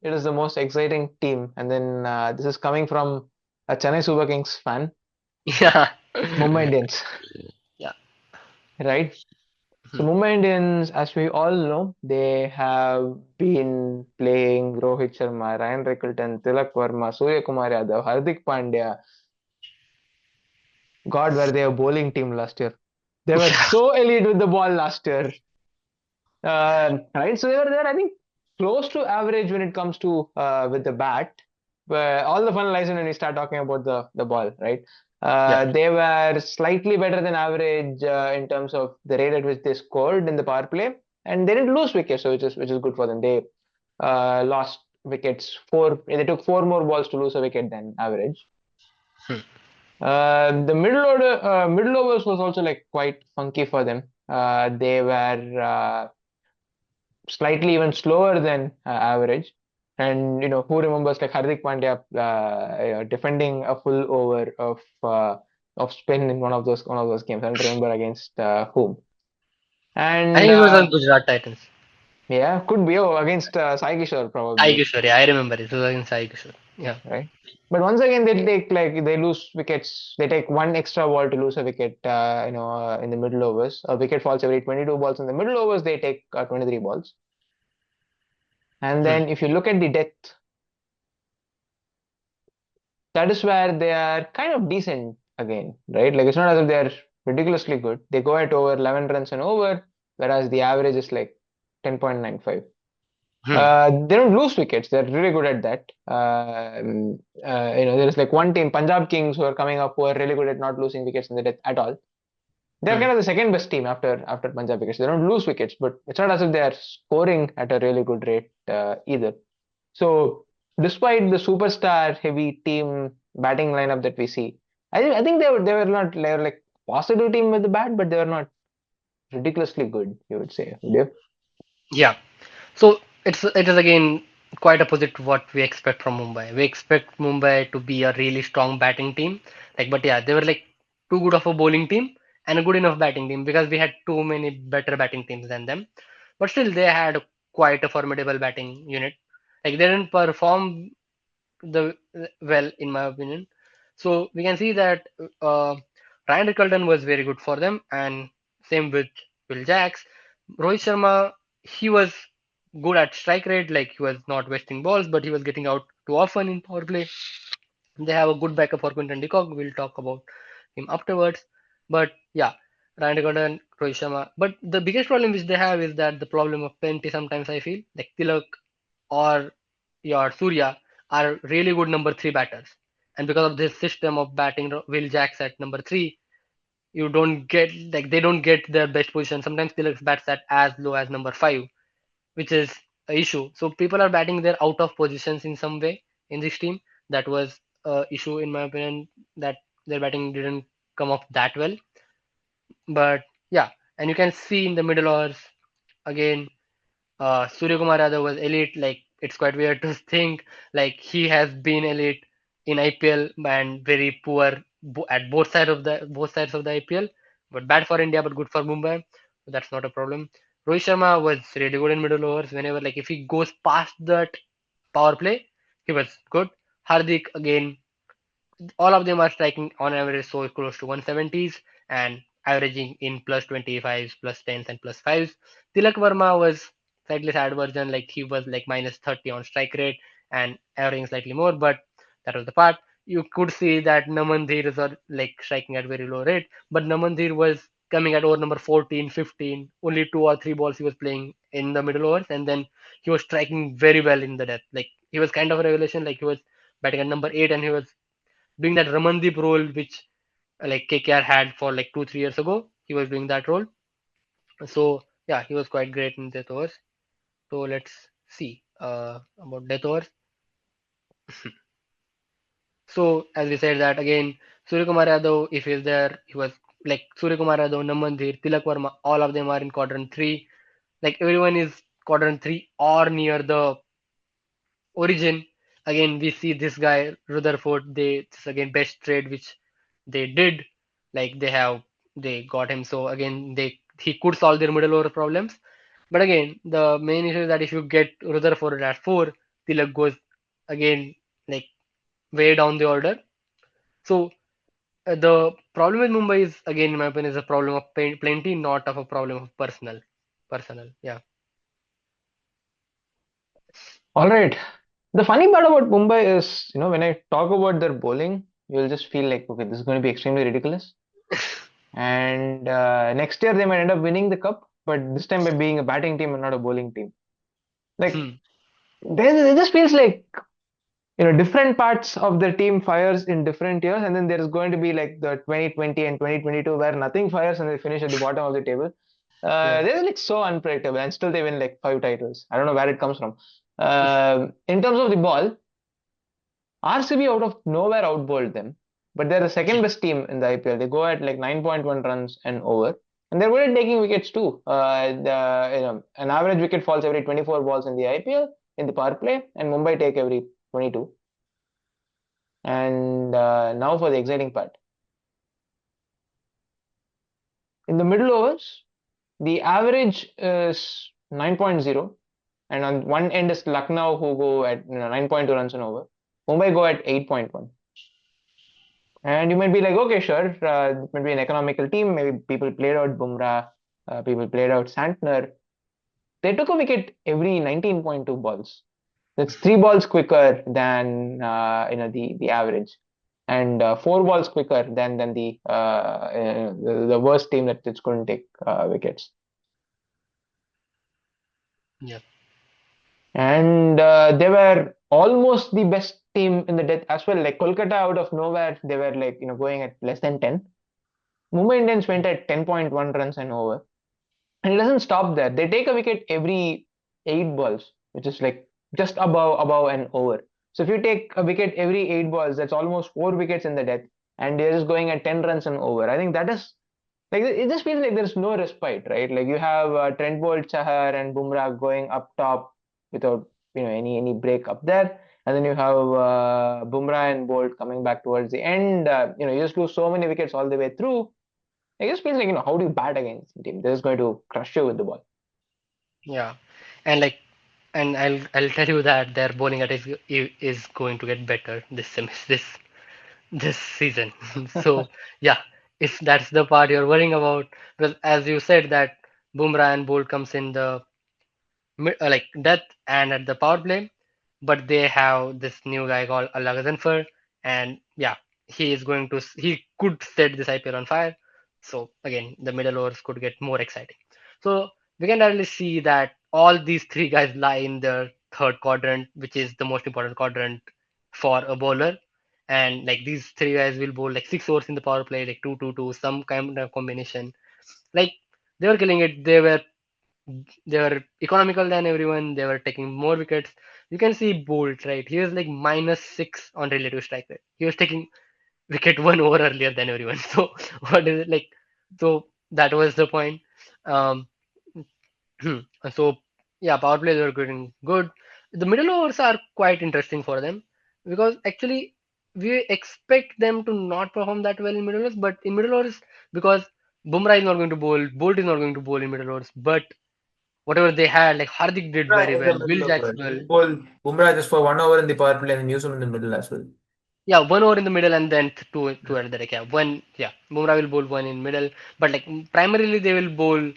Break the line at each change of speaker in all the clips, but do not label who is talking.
it is the most exciting team. And then this is coming from a Chennai Super Kings fan,
Yeah.
Mumbai Indians,
Yeah.
right? So
Hmm.
Mumbai Indians, as we all know, they have been playing Rohit Sharma, Ryan Rickelton, Tilak Varma, Suryakumar Yadav, Hardik Pandya. God, were they a bowling team last year? They were
Yeah.
so elite with the ball last year. Right, so they were there, I think, close to average when it comes to with the bat. But all the fun lies in when we start talking about the ball, right?
Yeah.
They were slightly better than average in terms of the rate at which they scored in the power play, and they didn't lose wickets, so which is good for them. They lost wickets four. They took four more balls to lose a wicket than average.
Hmm.
The middle overs was also like quite funky for them. They were slightly even slower than average. And who remembers like Hardik Pandya defending a full over of spin in one of those games. I don't remember against whom.
I
And
think it was on Gujarat Titans.
yeah, could be against Sai Kishore
Sai
probably,
Kishore. Yeah, I remember it. It was against Sai Kishore. Yeah.
right? But once again, they lose wickets. They take one extra ball to lose a wicket. In the middle overs, a wicket falls every 22 balls. In the middle overs, they take 23 balls. And
Hmm.
then if you look at the depth, that is where they are kind of decent again, right? Like it's not as if they're ridiculously good. They go at over 11 runs and over, whereas the average is like 10.95.
Hmm.
They don't lose wickets. They're really good at that. There's like one team, Punjab Kings, who are coming up, who are really good at not losing wickets in the death at all. They're
Hmm.
kind of the second best team after Punjab wickets. They don't lose wickets, but it's not as if they are scoring at a really good rate either. So despite the superstar heavy team batting lineup that we see, I think they were like positive team with the bat, but they were not ridiculously good, you would say. Would you?
Yeah. So it is again quite opposite to what we expect from Mumbai. We expect Mumbai to be a really strong batting team. But yeah, they were like too good of a bowling team and a good enough batting team because we had too many better batting teams than them. But still, they had quite a formidable batting unit. They didn't perform the well, in my opinion. So we can see that uh, Ryan Rickelton was very good for them, and same with Will Jacks. Rohit Sharma, he was good at strike rate, like he was not wasting balls, but he was getting out too often in power play. They have a good backup for Quinton. We'll talk about him afterwards. But yeah, Ryan Rickelton, Rohit Sharma. But the biggest problem which they have is that the problem of plenty sometimes I feel like Tilak or your Surya are really good number three batters. And because of this system of batting Will Jacks at number three, you don't get they don't get their best position. Sometimes Tilak bats at as low as number five, which is a issue. So people are batting their out of positions in some way in this team. That was a issue in my opinion that their batting didn't come off that well. But yeah, and you can see in the middle overs again Suryakumar Yadav was elite. Like it's quite weird to think like he has been elite in IPL and very poor at both sides of the IPL. But bad for India, but good for Mumbai. So that's not a problem. Rohit Sharma was really good in middle overs. Whenever if he goes past that power play, he was good. Hardik again, all of them are striking on average so close to 170s and averaging in plus 25s, plus 10s, and plus 5s. Tilak Varma was slightly sad version, like he was like minus 30 on strike rate and averaging slightly more, but that was the part. You could see that Namandhir is like striking at very low rate, but Namandhir was coming at over number 14, 15, only two or three balls he was playing in the middle overs, and then he was striking very well in the death. Like he was kind of a revelation, like he was batting at number 8 and he was doing that Ramandeep role which like KKR had for like 2 3 years ago. He was doing that role. So yeah, he was quite great in death overs. So let's see about death overs. So as we said that again, Suryakumar Yadav, if he's there, he was like Suryakumar Yadav, Namandhir, Tilak Varma, all of them are in quadrant three. Like everyone is quadrant three or near the origin. Again, we see this guy Rutherford. This again best trade which they did. Like they got him. So again, he could solve their middle order problems. But again, the main issue is that if you get Rutherford at four, Tilak goes again like way down the order. So the problem with Mumbai is again, in my opinion, is a problem of plenty, not of a problem of personal. Personal, yeah.
All right. The funny part about Mumbai is, when I talk about their bowling, you'll just feel like, okay, this is going to be extremely ridiculous. And next year they might end up winning the cup, but this time by being a batting team and not a bowling team. Like,
Hmm.
it just feels like, different parts of the team fires in different years, and then there is going to be like the 2020 and 2022 where nothing fires and they finish at the bottom of the table.
Yeah.
They're like so unpredictable, and still they win like 5 titles. I don't know where it comes from. In terms of the ball, RCB out of nowhere outbowled them, but they're the second best team in the IPL. They go at like 9.1 runs and over, and they're good at taking wickets too. An average wicket falls every 24 balls in the IPL in the power play, and Mumbai take every 22. And now for the exciting part. In the middle overs, the average is 9.0, and on one end is Lucknow who go at 9.2 runs and over. Mumbai go at 8.1. And you might be like, okay, sure, it might be an economical team. Maybe people played out Bumrah, people played out Santner. They took a wicket every 19.2 balls. That's 3 balls quicker than the average, and 4 balls quicker than the worst team that it's going to take wickets.
Yeah.
And they were almost the best team in the death as well. Like Kolkata out of nowhere, they were like going at less than 10. Mumbai Indians went at 10.1 runs and over. And it doesn't stop there. They take a wicket every 8 balls, which is like just above and over. So if you take a wicket every 8 balls, that's almost 4 wickets in the death, and they're just going at 10 runs and over. I think that is like it just feels like there's no respite, right? Like you have Trent Boult, Chahar, and Bumrah going up top without any break up there, and then you have Bumrah and Boult coming back towards the end. You just lose so many wickets all the way through. It just feels like, how do you bat against the team? They're just going to crush you with the ball.
Yeah. And like, and I'll tell you that their bowling attack is going to get better this season. So yeah, if that's the part you're worrying about, because as you said that Bumrah and Bolt comes in the like death and at the power play, but they have this new guy called Allah Ghazanfar, and yeah, he could set this IPL on fire. So again, the middle overs could get more exciting. So we can really see that all these three guys lie in the third quadrant, which is the most important quadrant for a bowler. And like these three guys will bowl like 6 overs in the power play, like 2-2-2, some kind of combination. Like they were killing it. They were economical than everyone. They were taking more wickets. You can see Bolt, right? He was like -6 on relative strike rate. He was taking wicket 1 over earlier than everyone. So what is it like? So that was the point. Um, so yeah, power plays were good. The middle overs are quite interesting for them because actually we expect them to not perform that well in middle overs, but in middle overs because Bumrah is not going to bowl, Bolt is not going to bowl in middle overs, but whatever they had, like Hardik did
Bumrah
very
in the
well.
middle
Will
of
Jacks
it.
well.
You bowl Bumrah just for 1 over in the power play and then use him in the middle as well.
Yeah, 1 over in the middle and then two at the deck. Yeah, one. Yeah, Bumrah will bowl one in middle, but like primarily they will bowl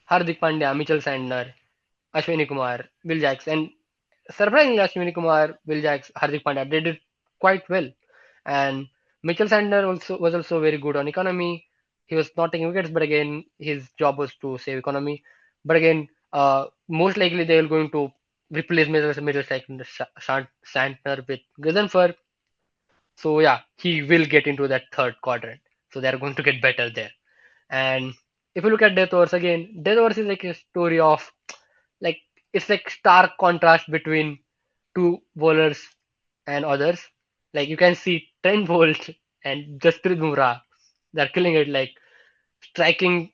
Hardik Pandya, Mitchell Sandner, Ashwini Kumar, Will Jacks, and surprisingly Ashwini Kumar, Will Jacks, Hardik Pandya they did quite well, and Mitchell Sandner also was also very good on economy. He was not taking wickets, but again his job was to save economy. But again, most likely they will going to replace Mitchell Santner with Ghazanfar. So yeah, he will get into that third quadrant. So they are going to get better there. And if you look at death overs again, death overs is like a story of like it's like stark contrast between two bowlers and others. Like you can see Trent Boult and Jasprit Bumrah, they're killing it like striking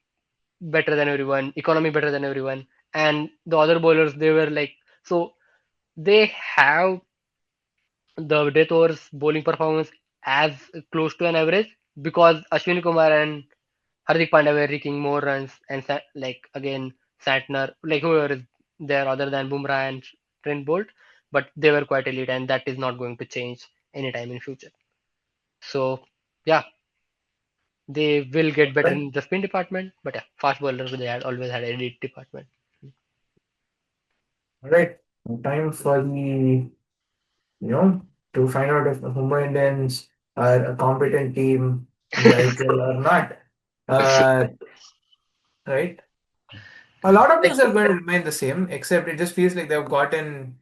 better than everyone, economy better than everyone, and the other bowlers they were like so they have the death overs bowling performance as close to an average because Ashwini Kumar and Hardik Pandya were reaching more runs and like again Santner, like whoever is there other than Bumrah and Trent Bolt, but they were quite elite, and that is not going to change anytime in future. So yeah, they will get better
Right.
in the spin department, but yeah, fast bowler they had always had elite department.
All right. Time for to find out if the Mumbai Indians are a competent team in the IPL or not. Uh, right. A lot of
Like
things are going to remain the same, except it just feels like they've gotten.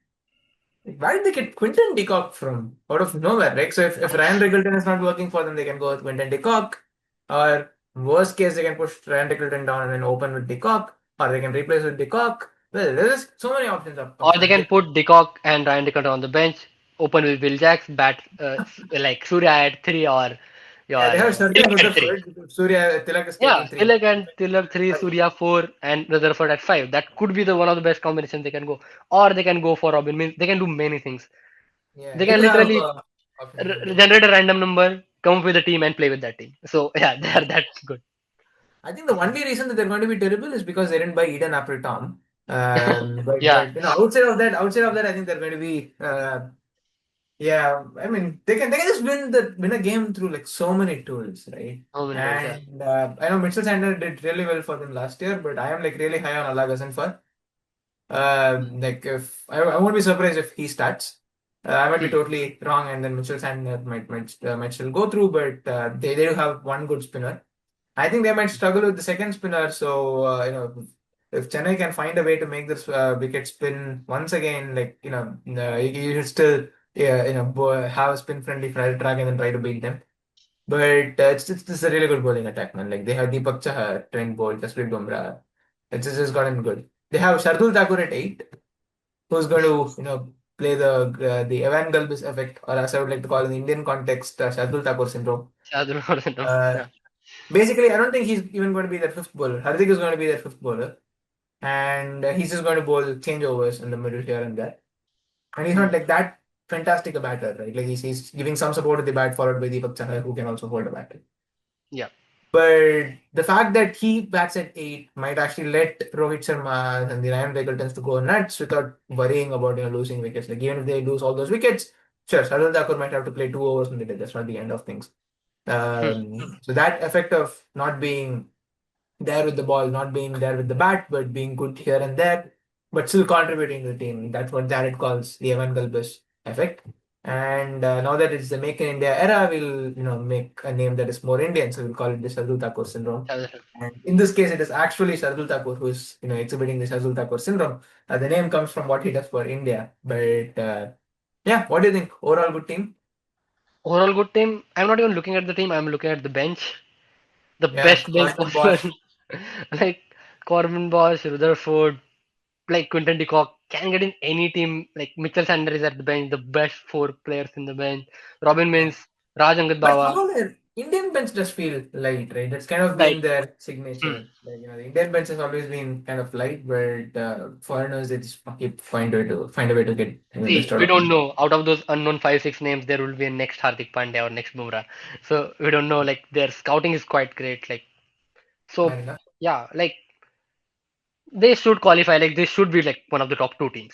Where did they get Quinton de Kock from? Out of nowhere, right? So if Ryan Riggleton is not working for them, they can go with Quinton de Kock. Or worst case, they can push Ryan Riggleton down and then open with de Kock. Or they can replace with de Kock. Well, there's so many options
or
up
they
front.
can put Decock and Ryan Decock on the bench, open with Will Jacks, bat like Surya at three or your
Yeah, they have Shardu and
Tilak at three.
Rutherford. Surya Tilak is
Yeah,
taking three.
Tilak and Tilak three, Surya four, and Rutherford at five. That could be the one of the best combinations they can go. Or they can go for Robin. Means they can do many things.
Yeah,
They
they
can
do have
literally
options in the bench.
generate a random number, come up with a team, and play with that team. So yeah, they are that good.
I think the only reason that they're going to be terrible is because they didn't buy Eden after Tom.
Yeah,
But outside of that, I think they're going to be yeah. I mean, they can just win a game through like so many tools, right?
how many tools? Yeah.
And I know Mitchell Sander did really well for them last year, but I am like really high on Allah Ghazanfar. Like if I won't be surprised if he starts. I might be
Hmm.
totally wrong, and then Mitchell Sander might still go through, but they do have one good spinner. I think they might struggle with the second spinner. So if Chennai can find a way to make this wicket spin once again, like you should still have a spin friendly track and then try to beat them. But it's a really good bowling attack, man. Like they have Deepak Chahar, Trent Boult, Jasprit Bumrah. It's just gotten good. They have Shardul Thakur at 8, who's going to play the Evan Galbis effect, or as I would like to call in the Indian context, Shardul Thakur syndrome.
Shadul Gordon,
Uh,
yeah.
Basically, I don't think he's even going to be that fifth bowler. Hardik is going to be that fifth bowler, and he's just going to bowl changeovers in the middle here and there. And he's
Hmm.
not like that fantastic a batter, right? Like he's giving some support to the bat, followed by Deepak Chahar, who can also hold a bat.
Yeah.
But the fact that he bats at 8 might actually let Rohit Sharma and the Ryan Regaltons to go nuts without worrying about losing wickets. Like even if they lose all those wickets, sure, Shardul Thakur might have to play 2 overs in the day. That's not the end of things.
Hmm.
So that effect of not being there with the ball, not being there with the bat, but being good here and there, but still contributing to the team. That's what Jared calls the Evan Galbis effect. And now that it's the Make in India era, we'll make a name that is more Indian, so we'll call it the Shardul Thakur syndrome.
Shadul.
And in this case, it is actually Shardul Thakur who is exhibiting the Shardul Thakur syndrome. The name comes from what he does for India. But yeah, what do you think? Overall, good team.
Overall good team. I'm not even looking at the team. I'm looking at the bench. The
Yeah,
best bench
Corbin
possible.
Bosch.
Like Corbin Bosch, Rutherford, like Quinton de Kock can get in any team. Like Mitchell Sander is at the bench, the best four players in the bench. Robin
Yeah.
Mins, Raj Angad
But
Bawa.
somehow the Indian bench does feel light, right? That's kind of
Like,
been their
hmm.
signature. Like, the Indian bench has always been kind of light, but foreigners they just keep find a way to get the
See,
best out
we
of
don't
them.
know. Out of those unknown five, six names, there will be a next Hardik Pandya or next Bumrah. So we don't know. Like their scouting is quite great. Like
Fair
so,
enough.
yeah. Like they should qualify. Like they should be like one of the top two teams.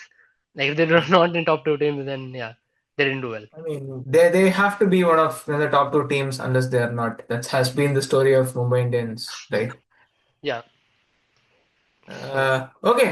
Like if they're
Yeah.
not in top two teams, then yeah, they didn't do well.
I mean, they have to be one of the top 2 teams unless they are not. That has been the story of Mumbai Indians, right?
Yeah. So
Okay,